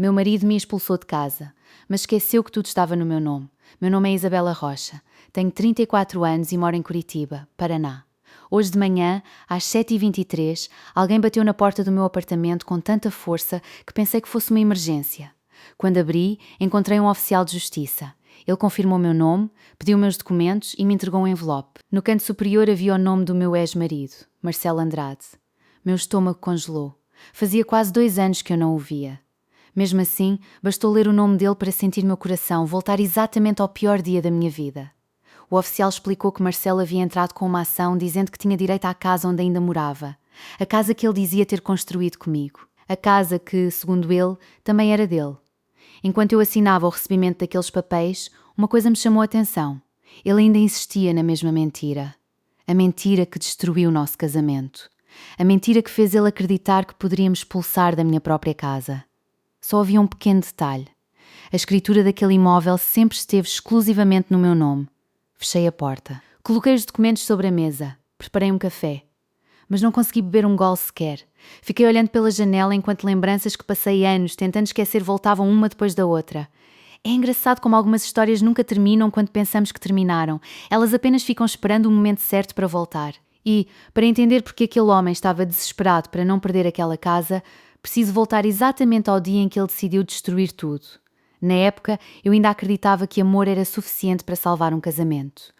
Meu marido me expulsou de casa, mas esqueceu que tudo estava no meu nome. Meu nome é Isabela Rocha, tenho 34 anos e moro em Curitiba, Paraná. Hoje de manhã, às 7h23, alguém bateu na porta do meu apartamento com tanta força que pensei que fosse uma emergência. Quando abri, encontrei um oficial de justiça. Ele confirmou meu nome, pediu meus documentos e me entregou um envelope. No canto superior havia o nome do meu ex-marido, Marcelo Andrade. Meu estômago congelou. Fazia quase 2 anos que eu não o via. Mesmo assim, bastou ler o nome dele para sentir meu coração voltar exatamente ao pior dia da minha vida. O oficial explicou que Marcelo havia entrado com uma ação dizendo que tinha direito à casa onde ainda morava. A casa que ele dizia ter construído comigo. A casa que, segundo ele, também era dele. Enquanto eu assinava o recebimento daqueles papéis, uma coisa me chamou a atenção. Ele ainda insistia na mesma mentira. A mentira que destruiu o nosso casamento. A mentira que fez ele acreditar que poderia me expulsar da minha própria casa. Só havia um pequeno detalhe. A escritura daquele imóvel sempre esteve exclusivamente no meu nome. Fechei a porta. Coloquei os documentos sobre a mesa. Preparei um café. Mas não consegui beber um gole sequer. Fiquei olhando pela janela enquanto lembranças que passei anos tentando esquecer voltavam uma depois da outra. É engraçado como algumas histórias nunca terminam quando pensamos que terminaram. Elas apenas ficam esperando o momento certo para voltar. E, para entender porque aquele homem estava desesperado para não perder aquela casa, preciso voltar exatamente ao dia em que ele decidiu destruir tudo. Na época, eu ainda acreditava que amor era suficiente para salvar um casamento.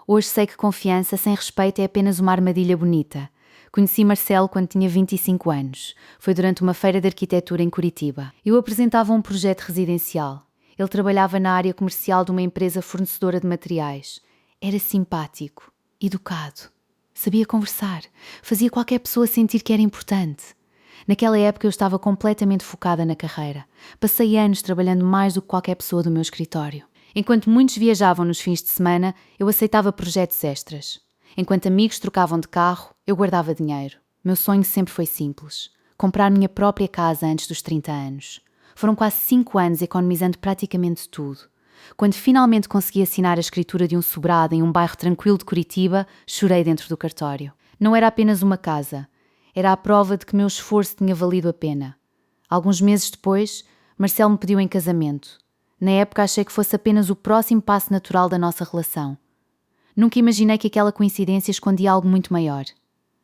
Hoje sei que confiança sem respeito é apenas uma armadilha bonita. Conheci Marcelo quando tinha 25 anos. Foi durante uma feira de arquitetura em Curitiba. Eu apresentava um projeto residencial. Ele trabalhava na área comercial de uma empresa fornecedora de materiais. Era simpático, educado. Sabia conversar. Fazia qualquer pessoa sentir que era importante. Naquela época eu estava completamente focada na carreira. Passei anos trabalhando mais do que qualquer pessoa do meu escritório. Enquanto muitos viajavam nos fins de semana, eu aceitava projetos extras. Enquanto amigos trocavam de carro, eu guardava dinheiro. Meu sonho sempre foi simples. Comprar minha própria casa antes dos 30 anos. Foram quase 5 anos economizando praticamente tudo. Quando finalmente consegui assinar a escritura de um sobrado em um bairro tranquilo de Curitiba, chorei dentro do cartório. Não era apenas uma casa. Era a prova de que meu esforço tinha valido a pena. Alguns meses depois, Marcelo me pediu em casamento. Na época achei que fosse apenas o próximo passo natural da nossa relação. Nunca imaginei que aquela coincidência escondia algo muito maior.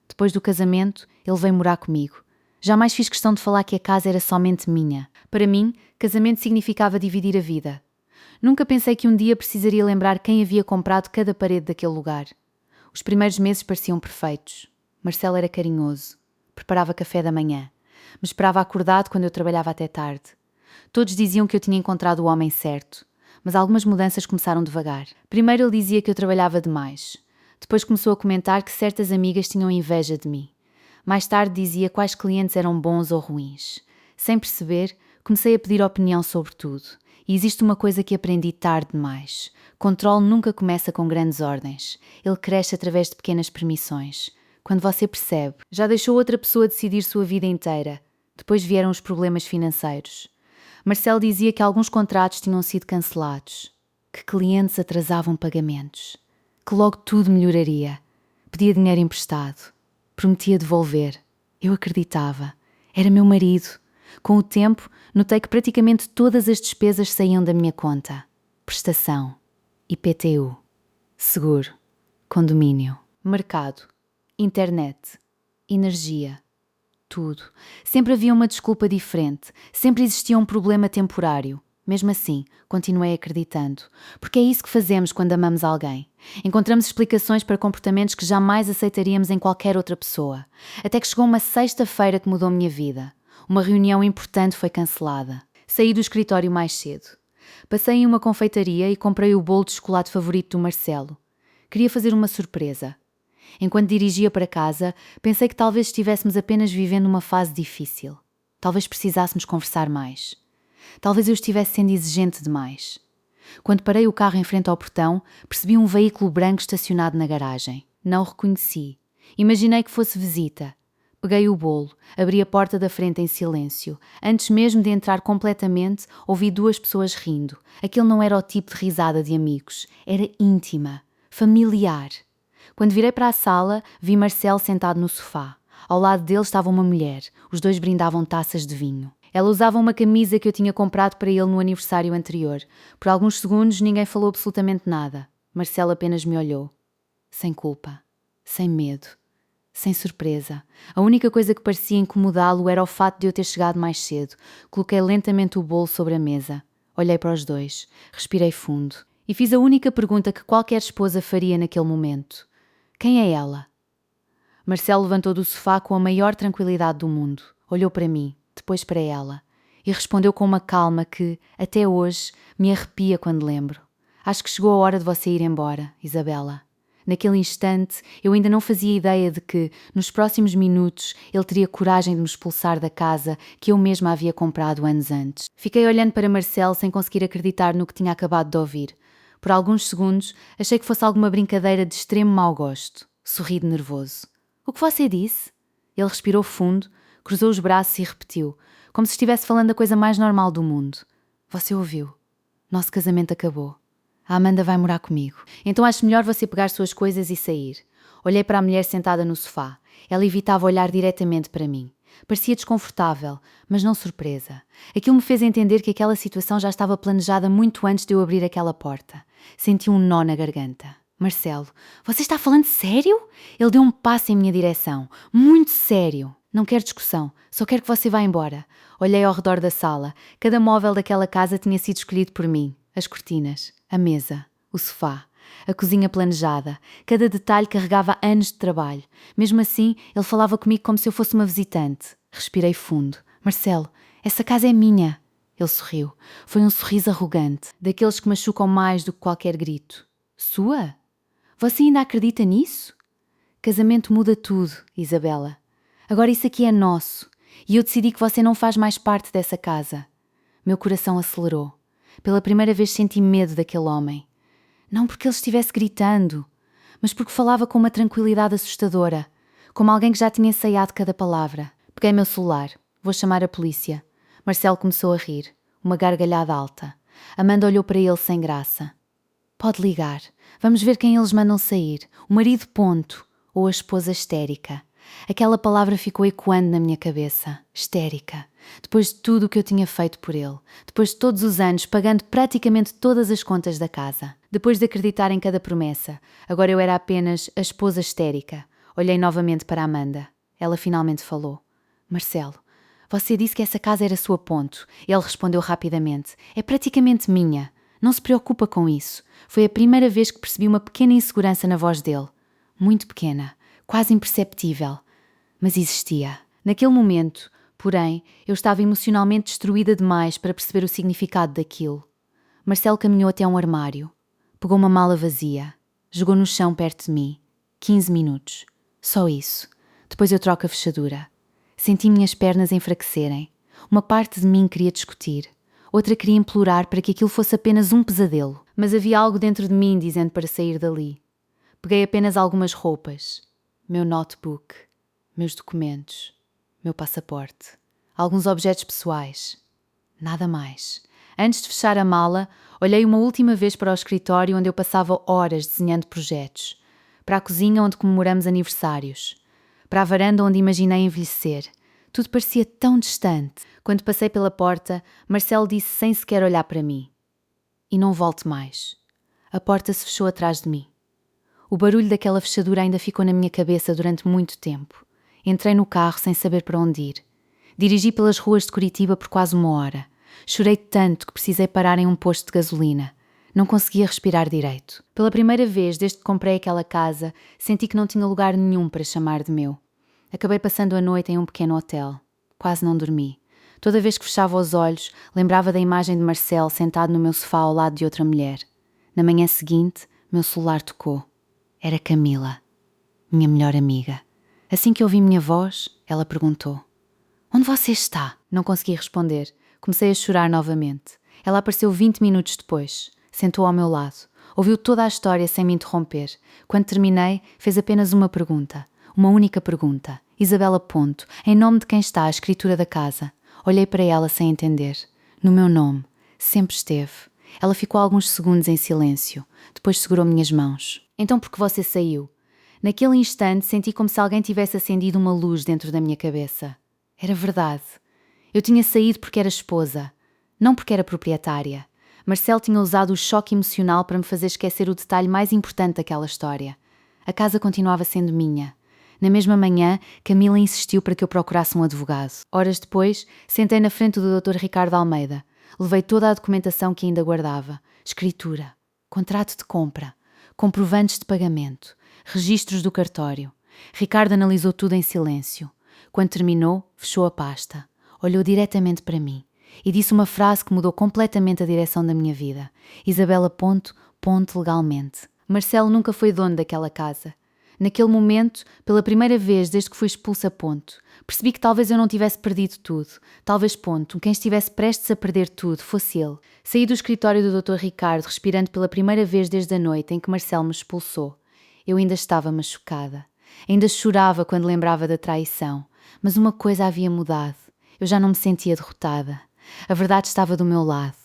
Depois do casamento, ele veio morar comigo. Jamais fiz questão de falar que a casa era somente minha. Para mim, casamento significava dividir a vida. Nunca pensei que um dia precisaria lembrar quem havia comprado cada parede daquele lugar. Os primeiros meses pareciam perfeitos. Marcelo era carinhoso. Preparava café da manhã. Me esperava acordado quando eu trabalhava até tarde. Todos diziam que eu tinha encontrado o homem certo, mas algumas mudanças começaram devagar. Primeiro ele dizia que eu trabalhava demais. Depois começou a comentar que certas amigas tinham inveja de mim. Mais tarde dizia quais clientes eram bons ou ruins. Sem perceber, comecei a pedir opinião sobre tudo. E existe uma coisa que aprendi tarde demais. Controle nunca começa com grandes ordens. Ele cresce através de pequenas permissões. Quando você percebe, já deixou outra pessoa decidir sua vida inteira. Depois vieram os problemas financeiros. Marcelo dizia que alguns contratos tinham sido cancelados, que clientes atrasavam pagamentos, que logo tudo melhoraria. Pedia dinheiro emprestado. Prometia devolver. Eu acreditava. Era meu marido. Com o tempo, notei que praticamente todas as despesas saíam da minha conta. Prestação, IPTU, seguro, condomínio, mercado, internet, energia, tudo. Sempre havia uma desculpa diferente, sempre existia um problema temporário. Mesmo assim, continuei acreditando, porque é isso que fazemos quando amamos alguém. Encontramos explicações para comportamentos que jamais aceitaríamos em qualquer outra pessoa. Até que chegou uma sexta-feira que mudou a minha vida. Uma reunião importante foi cancelada. Saí do escritório mais cedo. Passei em uma confeitaria e comprei o bolo de chocolate favorito do Marcelo. Queria fazer uma surpresa. Enquanto dirigia para casa, pensei que talvez estivéssemos apenas vivendo uma fase difícil. Talvez precisássemos conversar mais. Talvez eu estivesse sendo exigente demais. Quando parei o carro em frente ao portão, percebi um veículo branco estacionado na garagem. Não o reconheci. Imaginei que fosse visita. Peguei o bolo, abri a porta da frente em silêncio. Antes mesmo de entrar completamente, ouvi 2 pessoas rindo. Aquele não era o tipo de risada de amigos. Era íntima, familiar. Quando virei para a sala, vi Marcelo sentado no sofá. Ao lado dele estava uma mulher. Os dois brindavam taças de vinho. Ela usava uma camisa que eu tinha comprado para ele no aniversário anterior. Por alguns segundos ninguém falou absolutamente nada. Marcelo apenas me olhou. Sem culpa, sem medo, sem surpresa. A única coisa que parecia incomodá-lo era o fato de eu ter chegado mais cedo. Coloquei lentamente o bolo sobre a mesa. Olhei para os dois, respirei fundo e fiz a única pergunta que qualquer esposa faria naquele momento. Quem é ela? Marcelo levantou do sofá com a maior tranquilidade do mundo. Olhou para mim, depois para ela, e respondeu com uma calma que, até hoje, me arrepia quando lembro. Acho que chegou a hora de você ir embora, Isabela. Naquele instante, eu ainda não fazia ideia de que, nos próximos minutos, ele teria coragem de me expulsar da casa que eu mesma havia comprado anos antes. Fiquei olhando para Marcelo sem conseguir acreditar no que tinha acabado de ouvir. Por alguns segundos, achei que fosse alguma brincadeira de extremo mau gosto. Sorri de nervoso. O que você disse? Ele respirou fundo, cruzou os braços e repetiu, como se estivesse falando da coisa mais normal do mundo. Você ouviu. Nosso casamento acabou. A Amanda vai morar comigo. Então acho melhor você pegar suas coisas e sair. Olhei para a mulher sentada no sofá. Ela evitava olhar diretamente para mim. Parecia desconfortável, mas não surpresa. Aquilo me fez entender que aquela situação já estava planejada muito antes de eu abrir aquela porta. Senti um nó na garganta. Marcelo, você está falando sério? Ele deu um passo em minha direção. Muito sério. Não quero discussão, só quero que você vá embora. Olhei ao redor da sala. Cada móvel daquela casa tinha sido escolhido por mim. As cortinas, a mesa, o sofá, a cozinha planejada. Cada detalhe carregava anos de trabalho. Mesmo assim, ele falava comigo como se eu fosse uma visitante. Respirei fundo. Marcelo, essa casa é minha. Ele sorriu. Foi um sorriso arrogante, daqueles que machucam mais do que qualquer grito. Sua? Você ainda acredita nisso? Casamento muda tudo, Isabela. Agora isso aqui é nosso, e eu decidi que você não faz mais parte dessa casa. Meu coração acelerou. Pela primeira vez senti medo daquele homem. Não porque ele estivesse gritando, mas porque falava com uma tranquilidade assustadora, como alguém que já tinha ensaiado cada palavra. Peguei meu celular. Vou chamar a polícia. Marcelo começou a rir, uma gargalhada alta. Amanda olhou para ele sem graça. Pode ligar. Vamos ver quem eles mandam sair. O marido ponto ou a esposa histérica. Aquela palavra ficou ecoando na minha cabeça. Histérica. Depois de tudo o que eu tinha feito por ele. Depois de todos os anos pagando praticamente todas as contas da casa. Depois de acreditar em cada promessa. Agora eu era apenas a esposa histérica. Olhei novamente para Amanda. Ela finalmente falou. Marcelo, você disse que essa casa era sua ponto. Ele respondeu rapidamente. É praticamente minha. Não se preocupa com isso. Foi a primeira vez que percebi uma pequena insegurança na voz dele. Muito pequena. Quase imperceptível. Mas existia. Naquele momento, porém, eu estava emocionalmente destruída demais para perceber o significado daquilo. Marcelo caminhou até um armário. Pegou uma mala vazia. Jogou no chão perto de mim. 15 minutos. Só isso. Depois eu troco a fechadura. Senti minhas pernas enfraquecerem. Uma parte de mim queria discutir. Outra queria implorar para que aquilo fosse apenas um pesadelo. Mas havia algo dentro de mim dizendo para sair dali. Peguei apenas algumas roupas. Meu notebook. Meus documentos. Meu passaporte. Alguns objetos pessoais. Nada mais. Antes de fechar a mala, olhei uma última vez para o escritório onde eu passava horas desenhando projetos. Para a cozinha onde comemoramos aniversários. Para a varanda onde imaginei envelhecer. Tudo parecia tão distante. Quando passei pela porta, Marcelo disse sem sequer olhar para mim. E não volte mais. A porta se fechou atrás de mim. O barulho daquela fechadura ainda ficou na minha cabeça durante muito tempo. Entrei no carro sem saber para onde ir. Dirigi pelas ruas de Curitiba por quase 1 hora. Chorei tanto que precisei parar em um posto de gasolina. Não conseguia respirar direito. Pela primeira vez desde que comprei aquela casa, senti que não tinha lugar nenhum para chamar de meu. Acabei passando a noite em um pequeno hotel. Quase não dormi. Toda vez que fechava os olhos, lembrava da imagem de Marcelo sentado no meu sofá ao lado de outra mulher. Na manhã seguinte, meu celular tocou. Era Camila, minha melhor amiga. Assim que ouvi minha voz, ela perguntou. Onde você está? Não consegui responder. Comecei a chorar novamente. Ela apareceu 20 minutos depois. Sentou ao meu lado. Ouviu toda a história sem me interromper. Quando terminei, fez apenas uma pergunta. Uma única pergunta. Isabela ponto. Em nome de quem está a escritura da casa? Olhei para ela sem entender. No meu nome. Sempre esteve. Ela ficou alguns segundos em silêncio. Depois segurou minhas mãos. Então por que você saiu? Naquele instante senti como se alguém tivesse acendido uma luz dentro da minha cabeça. Era verdade. Eu tinha saído porque era esposa, não porque era proprietária. Marcel tinha usado o choque emocional para me fazer esquecer o detalhe mais importante daquela história. A casa continuava sendo minha. Na mesma manhã, Camila insistiu para que eu procurasse um advogado. Horas depois, sentei na frente do Dr. Ricardo Almeida. Levei toda a documentação que ainda guardava. Escritura, contrato de compra, comprovantes de pagamento, registros do cartório. Ricardo analisou tudo em silêncio. Quando terminou, fechou a pasta. Olhou diretamente para mim e disse uma frase que mudou completamente a direção da minha vida. Isabela ponto legalmente. Marcelo nunca foi dono daquela casa. Naquele momento, pela primeira vez desde que fui expulsa ponto, percebi que talvez eu não tivesse perdido tudo. Talvez ponto, quem estivesse prestes a perder tudo, fosse ele. Saí do escritório do Dr. Ricardo, respirando pela primeira vez desde a noite em que Marcelo me expulsou. Eu ainda estava machucada. Ainda chorava quando lembrava da traição. Mas uma coisa havia mudado. Eu já não me sentia derrotada. A verdade estava do meu lado.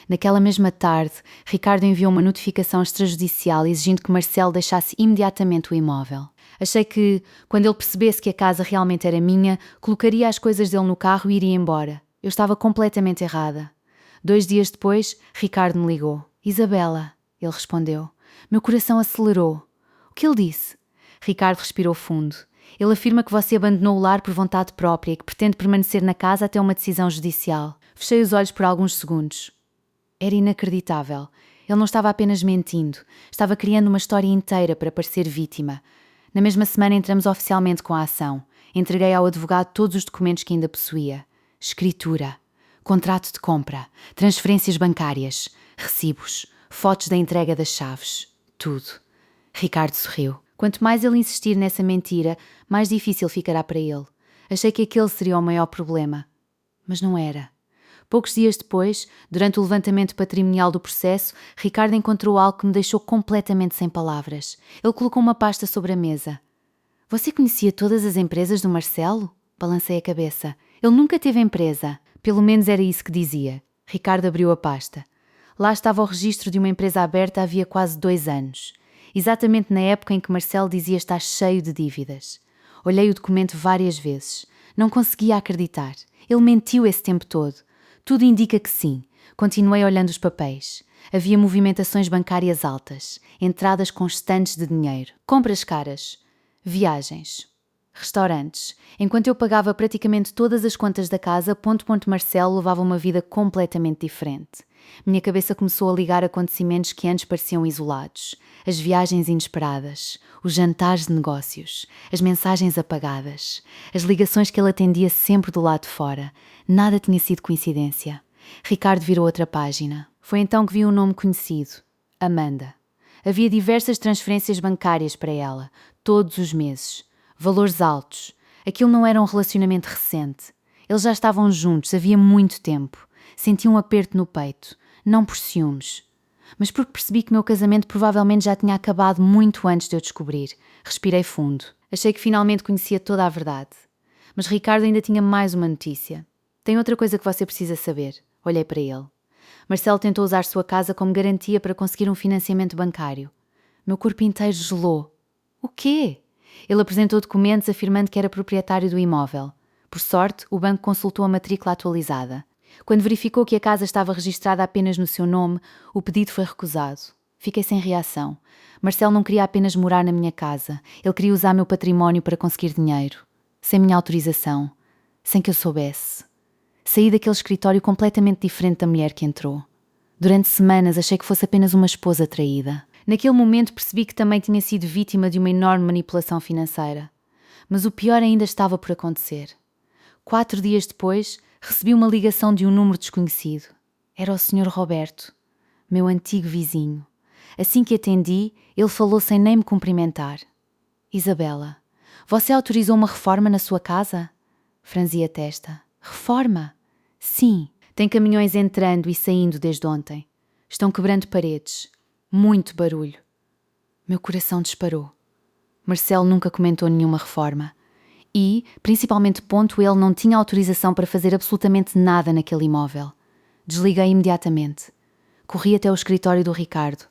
Naquela mesma tarde, Ricardo enviou uma notificação extrajudicial exigindo que Marcelo deixasse imediatamente o imóvel. Achei que, quando ele percebesse que a casa realmente era minha, colocaria as coisas dele no carro e iria embora. Eu estava completamente errada. 2 dias depois, Ricardo me ligou. Isabela, ele respondeu. Meu coração acelerou. O que ele disse? Ricardo respirou fundo. Ele afirma que você abandonou o lar por vontade própria e que pretende permanecer na casa até uma decisão judicial. Fechei os olhos por alguns segundos. Era inacreditável. Ele não estava apenas mentindo. Estava criando uma história inteira para parecer vítima. Na mesma semana entramos oficialmente com a ação. Entreguei ao advogado todos os documentos que ainda possuía. Escritura, contrato de compra, transferências bancárias, recibos, fotos da entrega das chaves. Tudo. Ricardo sorriu. Quanto mais ele insistir nessa mentira, mais difícil ficará para ele. Achei que aquele seria o maior problema. Mas não era. Poucos dias depois, durante o levantamento patrimonial do processo, Ricardo encontrou algo que me deixou completamente sem palavras. Ele colocou uma pasta sobre a mesa. Você conhecia todas as empresas do Marcelo? Balancei a cabeça. Ele nunca teve empresa. Pelo menos era isso que dizia. Ricardo abriu a pasta. Lá estava o registro de uma empresa aberta havia quase 2 anos. Exatamente na época em que Marcelo dizia estar cheio de dívidas. Olhei o documento várias vezes. Não conseguia acreditar. Ele mentiu esse tempo todo. Tudo indica que sim. Continuei olhando os papéis. Havia movimentações bancárias altas, entradas constantes de dinheiro, compras caras, viagens, restaurantes. Enquanto eu pagava praticamente todas as contas da casa, Marcelo levava uma vida completamente diferente. Minha cabeça começou a ligar acontecimentos que antes pareciam isolados. As viagens inesperadas, os jantares de negócios, as mensagens apagadas, as ligações que ele atendia sempre do lado de fora. Nada tinha sido coincidência. Ricardo virou outra página. Foi então que vi um nome conhecido. Amanda. Havia diversas transferências bancárias para ela, todos os meses. Valores altos. Aquilo não era um relacionamento recente. Eles já estavam juntos havia muito tempo. Senti um aperto no peito. Não por ciúmes, mas porque percebi que meu casamento provavelmente já tinha acabado muito antes de eu descobrir. Respirei fundo. Achei que finalmente conhecia toda a verdade. Mas Ricardo ainda tinha mais uma notícia. Tem outra coisa que você precisa saber. Olhei para ele. Marcelo tentou usar sua casa como garantia para conseguir um financiamento bancário. Meu corpo inteiro gelou. O quê? Ele apresentou documentos afirmando que era proprietário do imóvel. Por sorte, o banco consultou a matrícula atualizada. Quando verificou que a casa estava registrada apenas no seu nome, o pedido foi recusado. Fiquei sem reação. Marcelo não queria apenas morar na minha casa. Ele queria usar meu património para conseguir dinheiro. Sem minha autorização. Sem que eu soubesse. Saí daquele escritório completamente diferente da mulher que entrou. Durante semanas achei que fosse apenas uma esposa traída. Naquele momento percebi que também tinha sido vítima de uma enorme manipulação financeira. Mas o pior ainda estava por acontecer. 4 dias depois, recebi uma ligação de um número desconhecido. Era o Sr. Roberto, meu antigo vizinho. Assim que atendi, ele falou sem nem me cumprimentar. Isabela, você autorizou uma reforma na sua casa? Franzi a testa. Reforma? Sim. Tem caminhões entrando e saindo desde ontem. Estão quebrando paredes. Muito barulho. Meu coração disparou. Marcelo nunca comentou nenhuma reforma. E, principalmente ele não tinha autorização para fazer absolutamente nada naquele imóvel. Desliguei imediatamente. Corri até o escritório do Ricardo.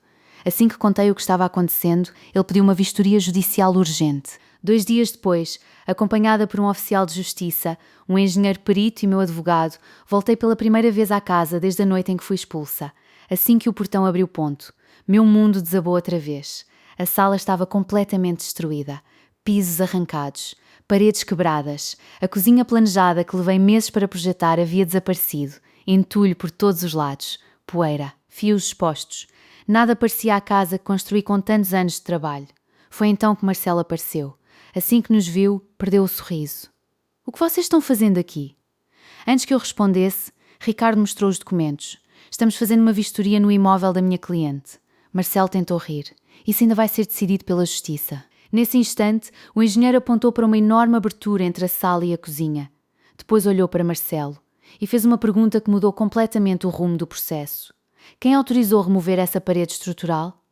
Assim que contei o que estava acontecendo, ele pediu uma vistoria judicial urgente. 2 dias depois, acompanhada por um oficial de justiça, um engenheiro perito e meu advogado, voltei pela primeira vez à casa desde a noite em que fui expulsa. Assim que o portão abriu ponto, meu mundo desabou outra vez. A sala estava completamente destruída. Pisos arrancados, paredes quebradas, a cozinha planejada que levei meses para projetar havia desaparecido, entulho por todos os lados, poeira, fios expostos. Nada parecia a casa que construí com tantos anos de trabalho. Foi então que Marcelo apareceu. Assim que nos viu, perdeu o sorriso. "O que vocês estão fazendo aqui?" Antes que eu respondesse, Ricardo mostrou os documentos. "Estamos fazendo uma vistoria no imóvel da minha cliente." Marcelo tentou rir. "Isso ainda vai ser decidido pela justiça." Nesse instante, o engenheiro apontou para uma enorme abertura entre a sala e a cozinha. Depois olhou para Marcelo e fez uma pergunta que mudou completamente o rumo do processo. "Quem autorizou remover essa parede estrutural?"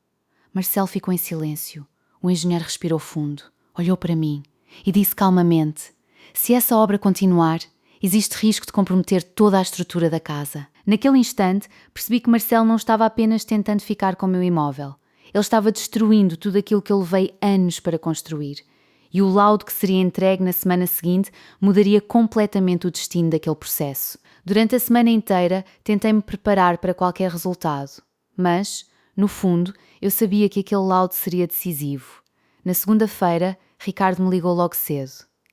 Marcelo ficou em silêncio. O engenheiro respirou fundo, olhou para mim e disse calmamente: "Se essa obra continuar, existe risco de comprometer toda a estrutura da casa." Naquele instante, percebi que Marcelo não estava apenas tentando ficar com o meu imóvel. Ele estava destruindo tudo aquilo que eu levei anos para construir. E o laudo que seria entregue na semana seguinte mudaria completamente o destino daquele processo. Durante a semana inteira, tentei me preparar para qualquer resultado. Mas, no fundo, eu sabia que aquele laudo seria decisivo. Na segunda-feira, Ricardo me ligou logo cedo.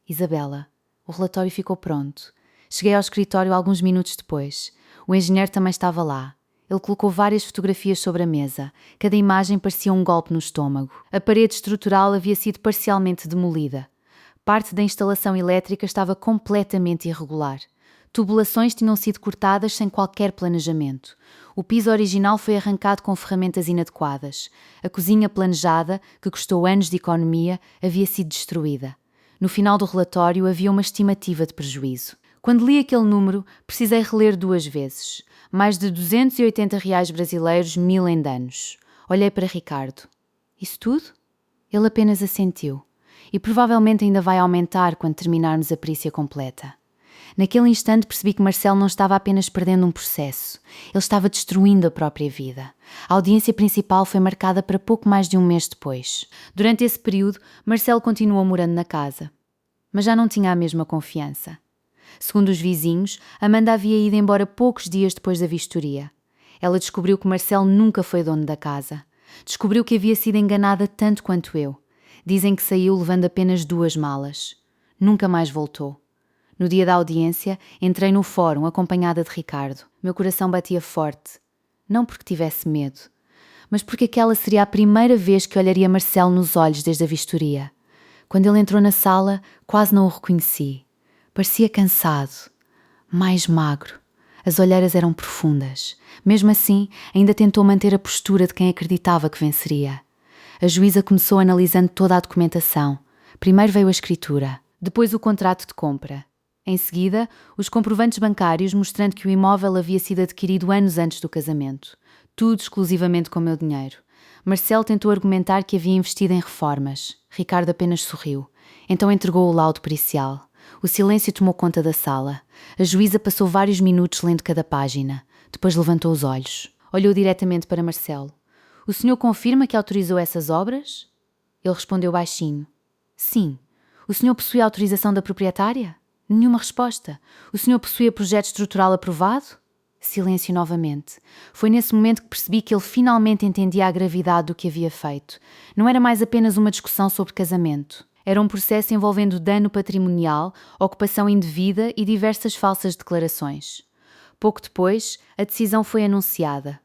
"Isabela, o relatório ficou pronto." Cheguei ao escritório alguns minutos depois. O engenheiro também estava lá. Ele colocou várias fotografias sobre a mesa. Cada imagem parecia um golpe no estômago. A parede estrutural havia sido parcialmente demolida. Parte da instalação elétrica estava completamente irregular. Tubulações tinham sido cortadas sem qualquer planejamento. O piso original foi arrancado com ferramentas inadequadas. A cozinha planejada, que custou anos de economia, havia sido destruída. No final do relatório havia uma estimativa de prejuízo. Quando li aquele número, precisei reler 2 vezes. Mais de R$280 brasileiros, 1000 em danos. Olhei para Ricardo. "Isso tudo?" Ele apenas assentiu. "E provavelmente ainda vai aumentar quando terminarmos a perícia completa." Naquele instante percebi que Marcelo não estava apenas perdendo um processo. Ele estava destruindo a própria vida. A audiência principal foi marcada para pouco mais de um mês depois. Durante esse período, Marcelo continuou morando na casa. Mas já não tinha a mesma confiança. Segundo os vizinhos, Amanda havia ido embora poucos dias depois da vistoria. Ela descobriu que Marcelo nunca foi dono da casa. Descobriu que havia sido enganada tanto quanto eu. Dizem que saiu levando apenas 2 malas. Nunca mais voltou. No dia da audiência, entrei no fórum acompanhada de Ricardo. Meu coração batia forte. Não porque tivesse medo, mas porque aquela seria a primeira vez que olharia Marcelo nos olhos desde a vistoria. Quando ele entrou na sala, quase não o reconheci. Parecia cansado, mais magro. As olheiras eram profundas. Mesmo assim, ainda tentou manter a postura de quem acreditava que venceria. A juíza começou analisando toda a documentação. Primeiro veio a escritura, depois o contrato de compra. Em seguida, os comprovantes bancários mostrando que o imóvel havia sido adquirido anos antes do casamento. Tudo exclusivamente com o meu dinheiro. Marcelo tentou argumentar que havia investido em reformas. Ricardo apenas sorriu. Então entregou o laudo pericial. O silêncio tomou conta da sala. A juíza passou vários minutos lendo cada página. Depois levantou os olhos. Olhou diretamente para Marcelo. "O senhor confirma que autorizou essas obras?" Ele respondeu baixinho. "Sim." "O senhor possui a autorização da proprietária?" Nenhuma resposta. "O senhor possui projeto estrutural aprovado?" Silêncio novamente. Foi nesse momento que percebi que ele finalmente entendia a gravidade do que havia feito. Não era mais apenas uma discussão sobre casamento. Era um processo envolvendo dano patrimonial, ocupação indevida e diversas falsas declarações. Pouco depois, a decisão foi anunciada.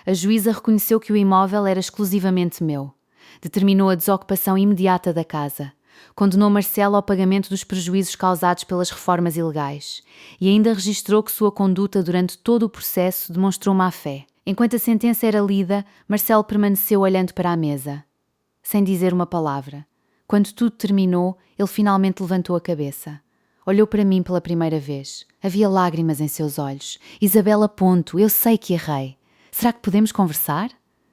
A juíza reconheceu que o imóvel era exclusivamente meu. Determinou a desocupação imediata da casa. Condenou Marcelo ao pagamento dos prejuízos causados pelas reformas ilegais e ainda registrou que sua conduta durante todo o processo demonstrou má fé. Enquanto a sentença era lida, Marcelo permaneceu olhando para a mesa, sem dizer uma palavra. Quando tudo terminou, ele finalmente levantou a cabeça. Olhou para mim pela primeira vez. Havia lágrimas em seus olhos. "Isabela, ponto, eu sei que errei. Será que podemos conversar?"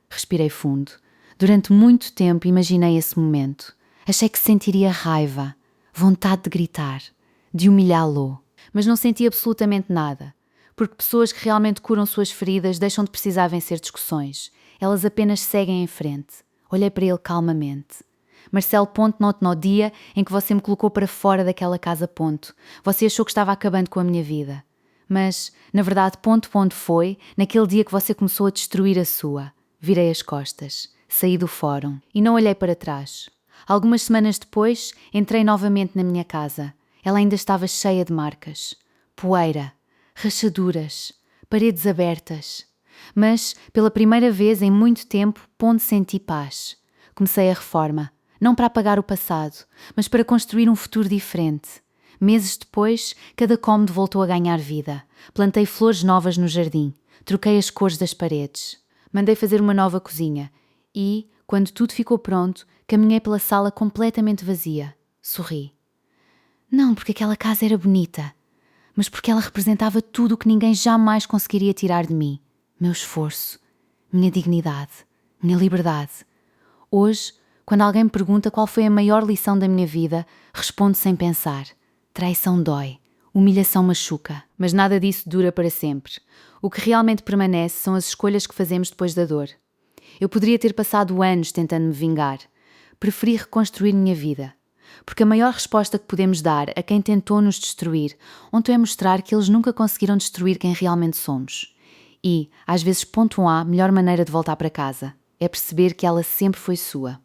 Respirei fundo. Durante muito tempo imaginei esse momento. Achei que sentiria raiva, vontade de gritar, de humilhá-lo. Mas não senti absolutamente nada, porque pessoas que realmente curam suas feridas deixam de precisar vencer discussões. Elas apenas seguem em frente. Olhei para ele calmamente. Marcelo, ponto note no dia em que você me colocou para fora daquela casa, ponto. Você achou que estava acabando com a minha vida. Mas, na verdade, ponto foi naquele dia que você começou a destruir a sua. Virei as costas, saí do fórum e não olhei para trás. Algumas semanas depois, entrei novamente na minha casa. Ela ainda estava cheia de marcas. Poeira, rachaduras, paredes abertas. Mas, pela primeira vez em muito tempo, senti paz. Comecei a reforma, não para apagar o passado, mas para construir um futuro diferente. Meses depois, cada cômodo voltou a ganhar vida. Plantei flores novas no jardim, troquei as cores das paredes. Mandei fazer uma nova cozinha e, quando tudo ficou pronto, caminhei pela sala completamente vazia. Sorri. Não porque aquela casa era bonita, mas porque ela representava tudo o que ninguém jamais conseguiria tirar de mim. Meu esforço, minha dignidade, minha liberdade. Hoje, quando alguém me pergunta qual foi a maior lição da minha vida, respondo sem pensar. Traição dói, humilhação machuca, mas nada disso dura para sempre. O que realmente permanece são as escolhas que fazemos depois da dor. Eu poderia ter passado anos tentando me vingar. Preferi reconstruir minha vida. Porque a maior resposta que podemos dar a quem tentou nos destruir ontem é mostrar que eles nunca conseguiram destruir quem realmente somos. E, às vezes, ponto A, melhor maneira de voltar para casa é perceber que ela sempre foi sua.